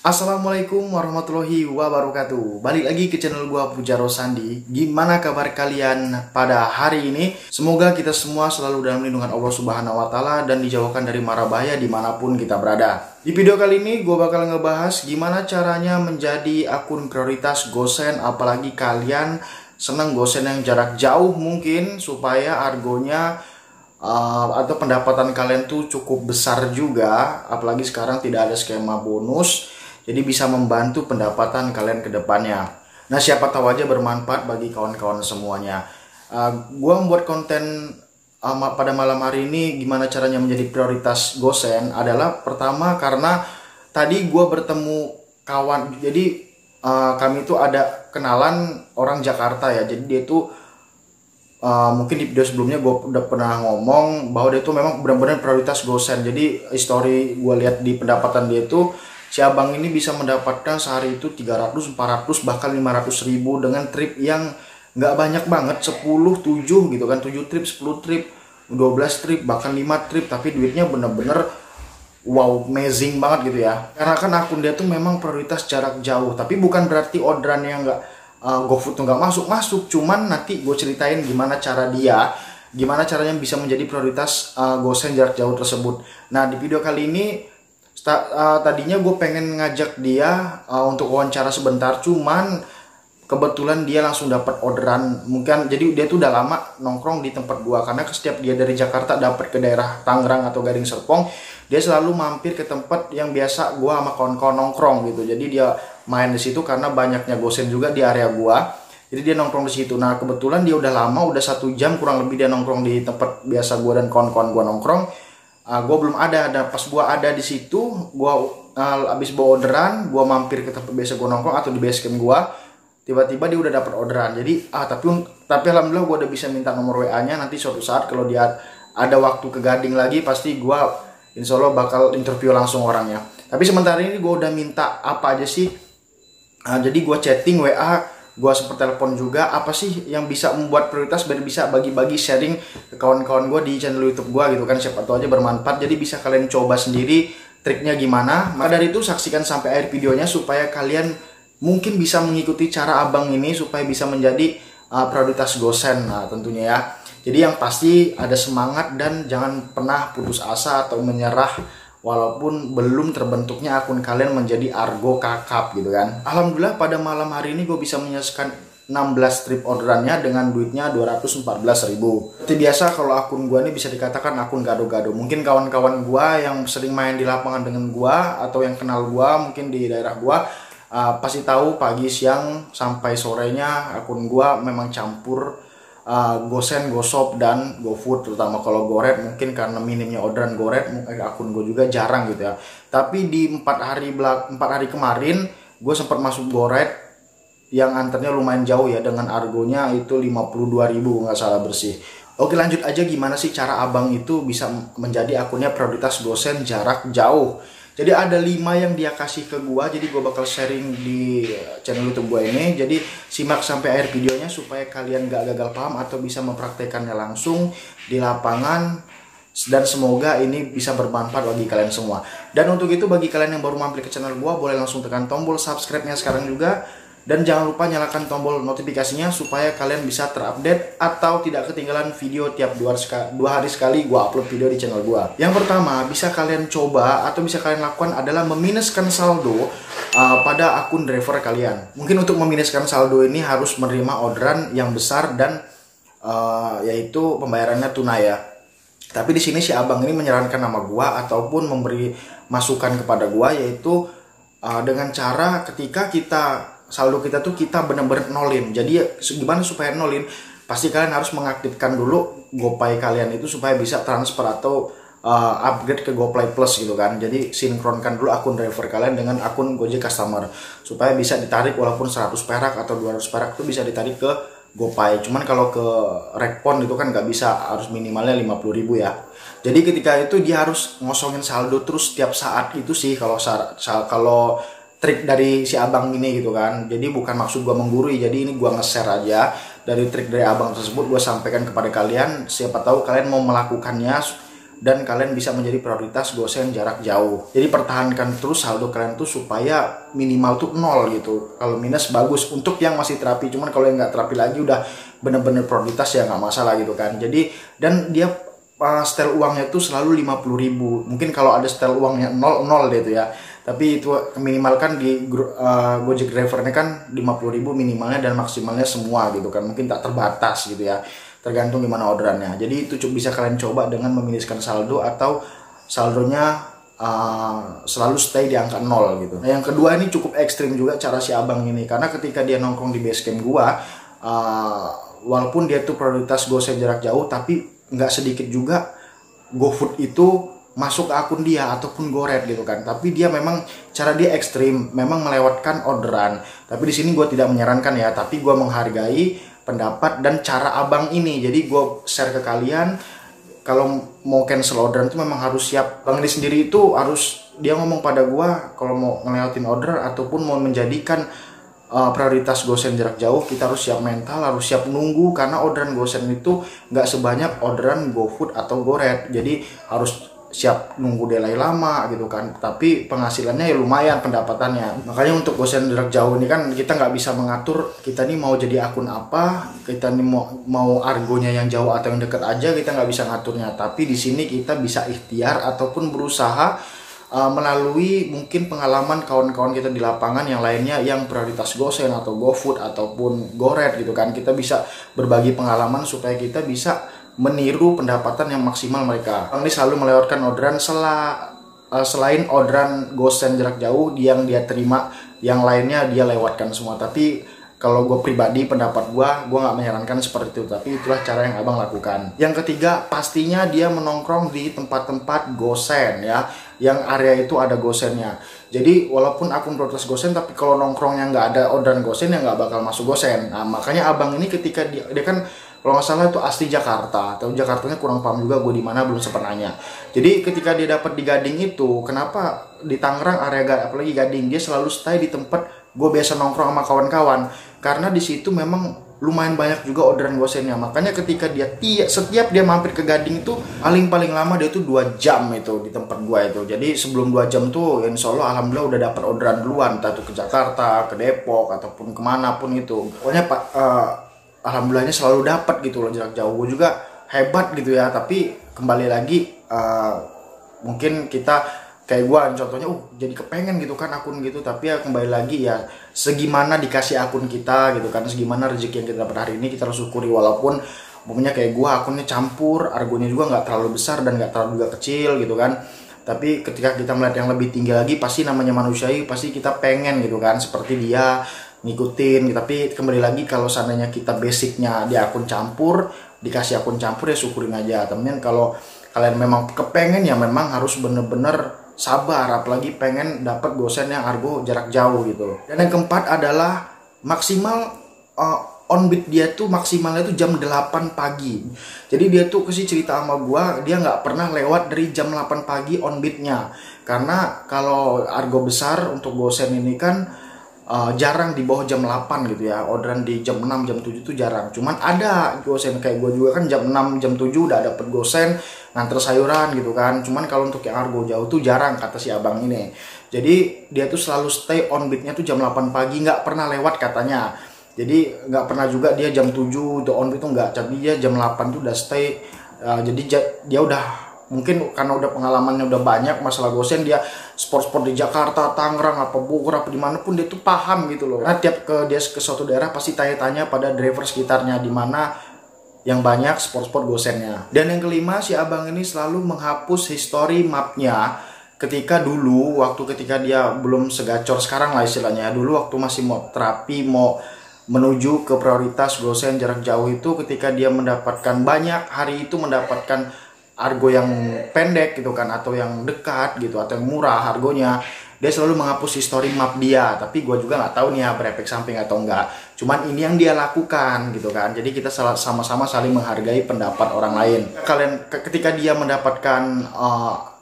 Assalamualaikum warahmatullahi wabarakatuh. Balik lagi ke channel gua Pujaro Sandi. Gimana kabar kalian pada hari ini? Semoga kita semua selalu dalam lindungan Allah Subhanahu wa Ta'ala dan dijauhkan dari mara bahaya dimanapun kita berada. Di video kali ini gua bakal ngebahas gimana caranya menjadi akun prioritas Gosen, apalagi kalian seneng Gosen yang jarak jauh mungkin, supaya argonya atau pendapatan kalian tuh cukup besar juga. Apalagi sekarang tidak ada skema bonus, jadi bisa membantu pendapatan kalian ke depannya. Nah, siapa tahu aja bermanfaat bagi kawan-kawan semuanya. Gua membuat konten pada malam hari ini gimana caranya menjadi prioritas Gosen adalah pertama karena tadi gua bertemu kawan. Jadi kami itu ada kenalan orang Jakarta ya. Jadi dia itu mungkin di video sebelumnya gue udah pernah ngomong bahwa dia itu memang benar-benar prioritas Gosen. Jadi history gue lihat di pendapatan dia itu, si abang ini bisa mendapatkan sehari itu 300, 400, bahkan 500 ribu dengan trip yang nggak banyak banget, 10, 7 gitu kan, 7 trip, 10 trip, 12 trip, bahkan 5 trip, tapi duitnya bener-bener wow, amazing banget gitu ya. Karena kan akun dia tuh memang prioritas jarak jauh, tapi bukan berarti orderan yang nggak GoFood tuh nggak masuk, cuman nanti gue ceritain gimana caranya bisa menjadi prioritas Gosen jarak jauh tersebut. Nah, di video kali ini tadinya gue pengen ngajak dia untuk wawancara sebentar, cuman kebetulan dia langsung dapat orderan. Mungkin jadi dia tuh udah lama nongkrong di tempat gua, karena setiap dia dari Jakarta dapat ke daerah Tangerang atau Gading Serpong, dia selalu mampir ke tempat yang biasa gua sama kawan-kawan nongkrong gitu. Jadi dia main di situ karena banyaknya Gosen juga di area gua. Jadi dia nongkrong di situ. Nah, kebetulan dia udah lama, udah 1 jam kurang lebih dia nongkrong di tempat biasa gua dan kawan-kawan gua nongkrong. Gua belum ada. Dan pas gua ada di situ, gua abis bawa orderan, gua mampir ke tempat biasa gua nongkrong atau di basecamp gua. Tiba-tiba dia udah dapat orderan. Jadi tapi alhamdulillah gue udah bisa minta nomor WA-nya. Nanti suatu saat kalau dia ada waktu ke Gading lagi, pasti gue insya Allah bakal interview langsung orangnya. Tapi sementara ini gue udah minta apa aja sih. Jadi gue chatting WA, gue sempat telepon juga, apa sih yang bisa membuat prioritas biar bisa bagi-bagi sharing ke kawan-kawan gue di channel YouTube gue gitu kan. Siapa tahu aja bermanfaat. Jadi bisa kalian coba sendiri triknya gimana. Maka dari itu saksikan sampai akhir videonya supaya kalian mungkin bisa mengikuti cara abang ini supaya bisa menjadi prioritas Gosen. Nah, tentunya ya. Jadi yang pasti ada semangat dan jangan pernah putus asa atau menyerah walaupun belum terbentuknya akun kalian menjadi argo kakap gitu kan. Alhamdulillah pada malam hari ini gue bisa menyelesaikan 16 trip orderannya dengan duitnya 214 ribu. Seperti biasa kalau akun gue ini bisa dikatakan akun gado-gado. Mungkin kawan-kawan gue yang sering main di lapangan dengan gue atau yang kenal gue mungkin di daerah gue pasti tahu pagi, siang, sampai sorenya akun gua memang campur Gosen, GoShop, dan GoFood. Terutama kalau GoRed mungkin karena minimnya orderan GoRed, akun gua juga jarang gitu ya. Tapi di 4 hari kemarin gue sempat masuk GoRed yang antarnya lumayan jauh ya, dengan argonya itu 52 ribu nggak salah bersih. Oke, lanjut aja gimana sih cara abang itu bisa menjadi akunnya prioritas Gosen jarak jauh. Jadi ada 5 yang dia kasih ke gua, jadi gua bakal sharing di channel YouTube gua ini. Jadi simak sampai akhir videonya supaya kalian gak gagal paham atau bisa mempraktekannya langsung di lapangan, dan semoga ini bisa bermanfaat bagi kalian semua. Dan untuk itu bagi kalian yang baru mampir ke channel gua, boleh langsung tekan tombol subscribe-nya sekarang juga. Dan jangan lupa nyalakan tombol notifikasinya supaya kalian bisa terupdate atau tidak ketinggalan video tiap 2 hari sekali gua upload video di channel gua. Yang pertama bisa kalian coba atau bisa kalian lakukan adalah meminuskan saldo pada akun driver kalian. Mungkin untuk meminuskan saldo ini harus menerima orderan yang besar dan yaitu pembayarannya tunai ya. Tapi di sini si abang ini menyarankan nama gua ataupun memberi masukan kepada gua, yaitu dengan cara ketika saldo kita tuh kita bener-bener nolin. Jadi gimana supaya nolin? Pasti kalian harus mengaktifkan dulu GoPay kalian itu supaya bisa transfer atau upgrade ke GoPay Plus gitu kan. Jadi sinkronkan dulu akun driver kalian dengan akun Gojek Customer supaya bisa ditarik walaupun 100 perak atau 200 perak itu bisa ditarik ke GoPay. Cuman kalau ke Rekpon itu kan nggak bisa, harus minimalnya 50 ribu ya. Jadi ketika itu dia harus ngosongin saldo terus setiap saat itu sih kalau trik dari si abang ini gitu kan. Jadi bukan maksud gua menggurui, jadi ini gua nge-share aja dari trik dari abang tersebut, gua sampaikan kepada kalian. Siapa tahu kalian mau melakukannya dan kalian bisa menjadi prioritas gosen jarak jauh. Jadi pertahankan terus saldo kalian tuh supaya minimal tuh 0 gitu. Kalau minus bagus untuk yang masih terapi, cuman kalau yang nggak terapi lagi udah bener-bener prioritas ya nggak masalah gitu kan. Jadi dan dia setel uangnya tuh selalu 50.000. Mungkin kalau ada setel uangnya 0 deh itu ya. Tapi itu minimal kan di Gojek drivernya kan 50.000 minimalnya dan maksimalnya semua gitu kan. Mungkin tak terbatas gitu ya. Tergantung gimana orderannya. Jadi itu bisa kalian coba dengan meminiskan saldo atau saldonya selalu stay di angka 0 gitu. Nah, yang kedua ini cukup ekstrim juga cara si abang ini. Karena ketika dia nongkrong di basecamp gua, walaupun dia tuh prioritas gosen jarak jauh, tapi nggak sedikit juga GoFood itu masuk ke akun dia ataupun GoRed gitu kan. Tapi dia memang cara dia ekstrim, memang melewatkan orderan. Tapi di sini gue tidak menyarankan ya, tapi gue menghargai pendapat dan cara abang ini. Jadi gue share ke kalian, kalau mau cancel orderan itu memang harus siap. Bang ini sendiri itu harus, dia ngomong pada gue kalau mau ngelewatin order ataupun mau menjadikan prioritas gosen jarak jauh, kita harus siap mental, harus siap nunggu, karena orderan gosen itu nggak sebanyak orderan GoFood atau GoRed. Jadi harus siap nunggu delay lama gitu kan, tapi penghasilannya ya lumayan pendapatannya. Makanya untuk gosen jarak jauh ini kan kita nggak bisa mengatur kita nih mau jadi akun apa, kita nih mau argonya yang jauh atau yang dekat aja, kita nggak bisa ngaturnya. Tapi di sini kita bisa ikhtiar ataupun berusaha melalui mungkin pengalaman kawan-kawan kita di lapangan yang lainnya yang prioritas gosen atau GoFood ataupun GoRed gitu kan. Kita bisa berbagi pengalaman supaya kita bisa meniru pendapatan yang maksimal mereka. Bang ini selalu melewatkan orderan selain orderan gosen jarak jauh yang dia terima, yang lainnya dia lewatkan semua. Tapi kalau gue pribadi, pendapat gue nggak menyarankan seperti itu. Tapi itulah cara yang abang lakukan. Yang ketiga, pastinya dia menongkrong di tempat-tempat gosen ya, yang area itu ada gosennya. Jadi walaupun akun prioritas gosen, tapi kalau nongkrongnya nggak ada orderan gosen ya nggak bakal masuk gosen. Nah makanya abang ini ketika dia kan kalau nggak salah itu asli Jakarta, atau Jakartanya kurang paham juga gue di mana, belum sempat nanya. Jadi ketika dia dapat di Gading itu, kenapa di Tangerang area apalagi Gading, dia selalu stay di tempat gue biasa nongkrong sama kawan-kawan, karena di situ memang lumayan banyak juga orderan gosennya. Makanya ketika dia setiap dia mampir ke Gading itu paling lama dia itu 2 jam itu di tempat gue itu. Jadi sebelum 2 jam tuh insya Allah alhamdulillah udah dapat orderan duluan, entah itu ke Jakarta, ke Depok ataupun kemana pun itu. Pokoknya Pak alhamdulillahnya selalu dapat gitu loh jarak jauh. Gue juga hebat gitu ya. Tapi kembali lagi mungkin kita kayak gue contohnya jadi kepengen gitu kan akun gitu, tapi ya kembali lagi ya segimana dikasih akun kita gitu kan, segimana rezeki yang kita dapat hari ini kita harus syukuri. Walaupun pokoknya kayak gue akunnya campur, argonya juga nggak terlalu besar dan nggak terlalu juga kecil gitu kan. Tapi ketika kita melihat yang lebih tinggi lagi, pasti namanya manusiawi, pasti kita pengen gitu kan seperti dia ngikutin. Tapi kembali lagi kalau seandainya kita basicnya di akun campur, dikasih akun campur ya syukurin aja temen. Kalau kalian memang kepengen ya memang harus bener-bener sabar, apalagi pengen dapat gosen yang argo jarak jauh gitu. Dan yang keempat adalah maksimal on-beat dia tuh maksimalnya tuh jam 8 pagi. Jadi dia tuh kasih cerita sama gua, dia nggak pernah lewat dari jam 8 pagi on-beatnya. Karena kalau argo besar untuk gosen ini kan jarang di bawah jam 8 gitu ya. Orderan di jam 6, jam 7 tuh jarang. Cuman ada gosen kayak gue juga kan jam 6, jam 7 udah dapet gosen nganter sayuran gitu kan. Cuman kalau untuk yang argo jauh tuh jarang kata si abang ini. Jadi dia tuh selalu stay on beatnya tuh jam 8 pagi, nggak pernah lewat katanya. Jadi nggak pernah juga dia jam 7 udah on beat tuh nggak. Tapi dia jam 8 tuh udah stay. Jadi dia udah mungkin karena udah pengalamannya udah banyak masalah gosen, dia sport di Jakarta, Tangerang, apa Bogor, apa dimanapun dia tuh paham gitu loh. Karena tiap dia ke suatu daerah pasti tanya-tanya pada driver sekitarnya di mana yang banyak sport gosennya. Dan yang kelima, si abang ini selalu menghapus history mapnya ketika dulu ketika dia belum segacor sekarang lah istilahnya. Dulu waktu masih mau terapi, mau menuju ke prioritas gosen jarak jauh itu, ketika dia mendapatkan banyak hari itu mendapatkan argo yang pendek gitu kan, atau yang dekat gitu, atau yang murah hargonya, dia selalu menghapus history map dia. Tapi gue juga nggak tahu nih ya berefek samping atau enggak. Cuman ini yang dia lakukan gitu kan. Jadi kita sama-sama saling menghargai pendapat orang lain. Kalian ketika dia mendapatkan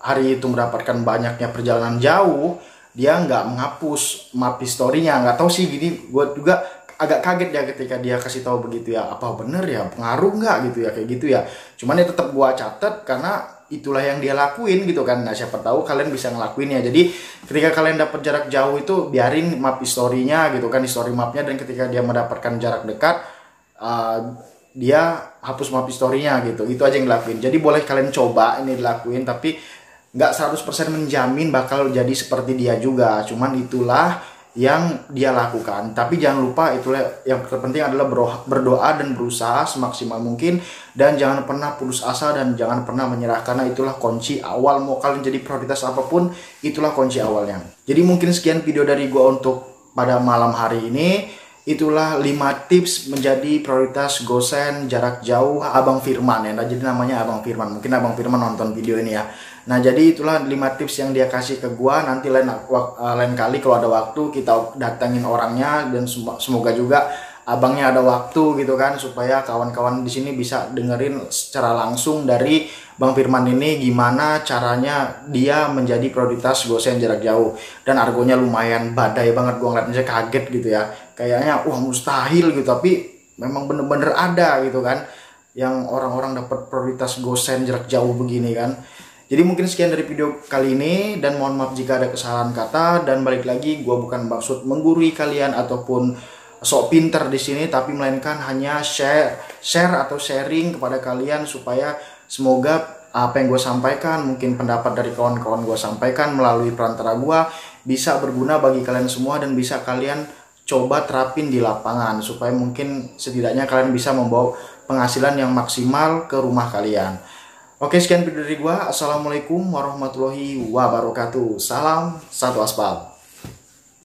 hari itu mendapatkan banyaknya perjalanan jauh, dia nggak menghapus map historinya. Nggak tahu sih, gini gue juga agak kaget ya ketika dia kasih tahu begitu ya. Apa bener ya, pengaruh nggak gitu ya, kayak gitu ya. Cuman ya tetap gua catat karena itulah yang dia lakuin gitu kan. Nah siapa tahu kalian bisa ngelakuinnya. Jadi ketika kalian dapat jarak jauh itu biarin map historinya gitu kan, history mapnya, dan ketika dia mendapatkan jarak dekat dia hapus map historinya gitu. Itu aja yang dilakuin. Jadi boleh kalian coba ini dilakuin, tapi nggak 100% menjamin bakal jadi seperti dia juga. Cuman itulah yang dia lakukan. Tapi jangan lupa, itulah yang terpenting adalah berdoa dan berusaha semaksimal mungkin, dan jangan pernah putus asa dan jangan pernah menyerah, karena itulah kunci awal. Mau kalian jadi prioritas apapun, itulah kunci awalnya. Jadi mungkin sekian video dari gua untuk pada malam hari ini. Itulah 5 tips menjadi prioritas gosen jarak jauh Abang Firman ya. Nah, jadi namanya Abang Firman. Mungkin Abang Firman nonton video ini ya. Nah, jadi itulah 5 tips yang dia kasih ke gua. Nanti lain kali kalau ada waktu kita datengin orangnya, dan semoga juga abangnya ada waktu gitu kan, supaya kawan-kawan di sini bisa dengerin secara langsung dari Bang Firman ini gimana caranya dia menjadi prioritas gosen jarak jauh. Dan argonya lumayan badai banget, gua ngeliatnya kaget gitu ya. Kayaknya wah mustahil gitu, tapi memang bener-bener ada gitu kan, yang orang-orang dapat prioritas gosen jarak jauh begini kan. Jadi mungkin sekian dari video kali ini, dan mohon maaf jika ada kesalahan kata. Dan balik lagi, gue bukan maksud menggurui kalian ataupun sok pinter di sini, tapi melainkan hanya share atau sharing kepada kalian, supaya semoga apa yang gue sampaikan, mungkin pendapat dari kawan-kawan gue sampaikan melalui perantara gue, bisa berguna bagi kalian semua dan bisa kalian coba terapin di lapangan, supaya mungkin setidaknya kalian bisa membawa penghasilan yang maksimal ke rumah kalian. Oke, sekian video dari gua. Assalamualaikum warahmatullahi wabarakatuh. Salam satu aspal.